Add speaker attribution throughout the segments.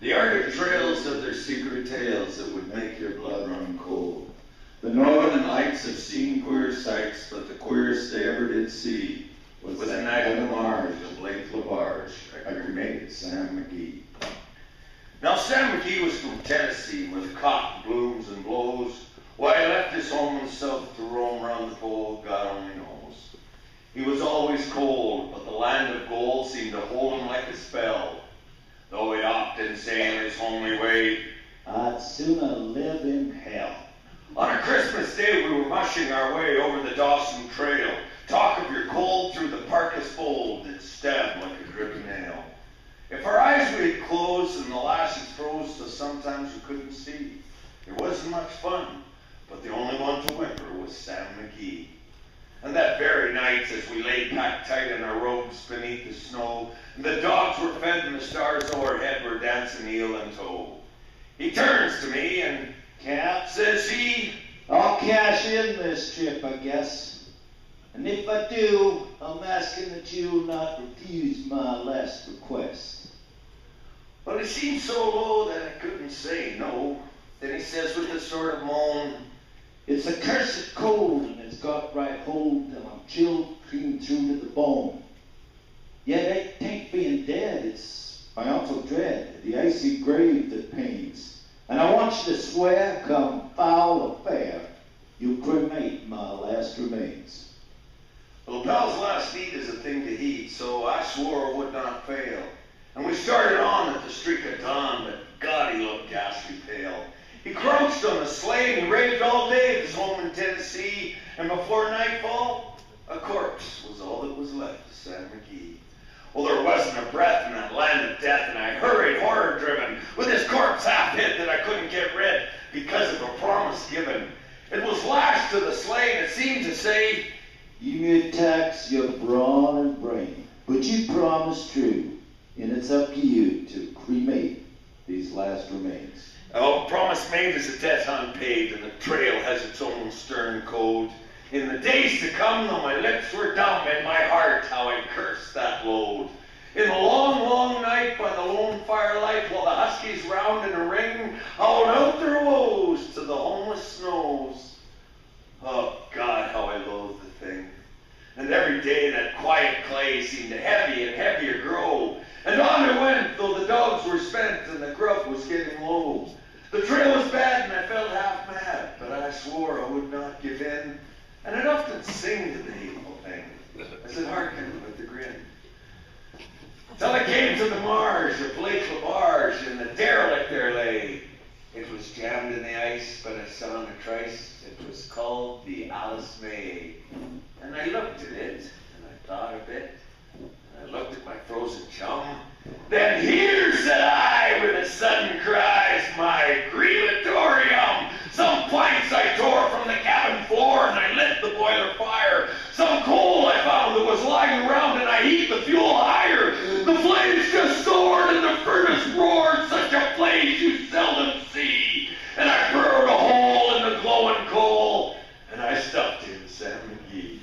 Speaker 1: The Arctic trails have their secret tales that would make your blood run cold.
Speaker 2: The northern lights have seen queer sights, but the queerest they ever did see was
Speaker 1: the
Speaker 2: that
Speaker 1: night
Speaker 2: night
Speaker 1: on
Speaker 2: on
Speaker 1: the
Speaker 2: the
Speaker 1: marge
Speaker 2: marge of Lake LaBarge. I cremated Sam McGee.
Speaker 1: Now Sam McGee was from Tennessee with cotton blooms and blows. Why he left his home and south to roam round the pole, God only knows. He was always cold, but the land of gold seemed to hold him like a spell. Though he'd often say in his homely way,
Speaker 3: I'd sooner live in hell.
Speaker 1: on a Christmas day we were mushing our way over the Dawson Trail. Talk of your cold through the parka's fold that stabbed like a dripping nail. If our eyes we had closed and the lashes froze so sometimes we couldn't see, it wasn't much fun, but the only one to whimper was Sam McGee. And that very night, as we lay packed tight in our robes beneath the snow, and the dogs were fed and the stars overhead were dancing heel and toe, he turns to me and,
Speaker 3: Cap,
Speaker 1: says he,
Speaker 3: I'll cash in this trip, I guess. And if I do, I'm asking that you'll not refuse my last request.
Speaker 1: well, he seemed so low that I couldn't say no. Then he says with a sort of moan,
Speaker 3: It's a cursed cold, and it's got right hold till I'm chilled clean through to the bone. Yet it ain't being dead, it's my awful dread, the icy grave that pains. And I want you to swear, come foul or fair, you'll cremate my last remains.
Speaker 1: well, a pal's last need is a thing to heed, so I swore I would not fail. And we started on at the streak of dawn, but God, he looked ghastly pale. He crouched on the sleigh and he raved all day at his home in Tennessee, and before nightfall, a corpse was all that was left of Sam McGee. Well, there wasn't a breath in that land of death, and I hurried, horror-driven, with his corpse half hid that I couldn't get rid because of a promise given. It was lashed to the sleigh, and it seemed to say,
Speaker 3: You may tax your brawn and brain, but you promised true, and it's up to you to cremate these last remains.
Speaker 1: oh, promise made is a debt unpaid, and the trail has its own stern code. In the days to come, though my lips were dumb, in my heart how I cursed that load. In the long, long night by the lone firelight, while the huskies round in a ring howled out their woes to the homeless snows. Oh God, how I loathed the thing. And every day that quiet clay seemed to heavy and heavier grow. And on it went, though the dogs were spent and the grub was getting low. The trail was bad and I felt half mad, but I swore I would not give in. And I'd often sing to the hateful thing, as it hearkened with the grin. Till I came to the marge of Lake LaBarge, and the derelict there lay. It was jammed in the ice, but I saw in a trice, it was called the Alice May. And I looked at it, and I thought a bit, and I looked at my frozen chum. Then here, said I, with a sudden cry, is my crematorium. Some planks I tore from the cabin floor, and I lit the boiler fire. Some coal I found that was lying around, and I heaped the fuel higher. The flames just soared, and the furnace roared, such a blaze you seldom see. And I burrowed a hole in the glowing coal, and I stuffed in Sam McGee.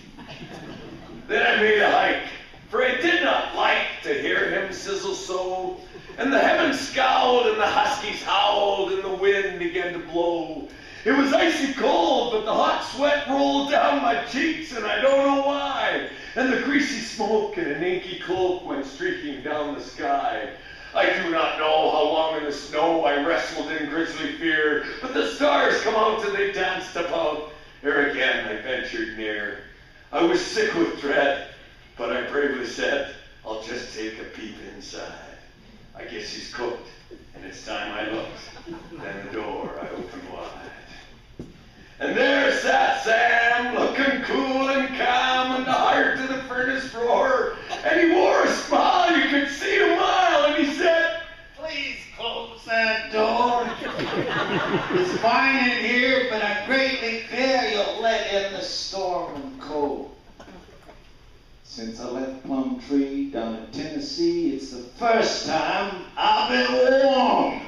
Speaker 1: Then I made a hike, for I did not like to hear him sizzle so. And the heavens scowled, and the huskies howled, and the wind began to blow. It was icy cold, but the hot sweat rolled down my cheeks, and I don't know why. And the greasy smoke in an inky cloak went streaking down the sky. I do not know how long in the snow I wrestled in grisly fear, but the stars come out and they danced about. Ere again I ventured near. I was sick with dread, but I bravely said, I'll just take a peep inside. I guess he's cooked, and it's time I looked. Then the door I opened wide. And there sat Sam, looking cool and calm, and the heart of the furnace roar. And he wore a smile, you could see a mile, and he said,
Speaker 4: Please close that door. It's fine in here, but I greatly fear you'll let in the storm and cold.
Speaker 3: Since I left Plum Tree down in Tennessee, it's the first time I've been warm.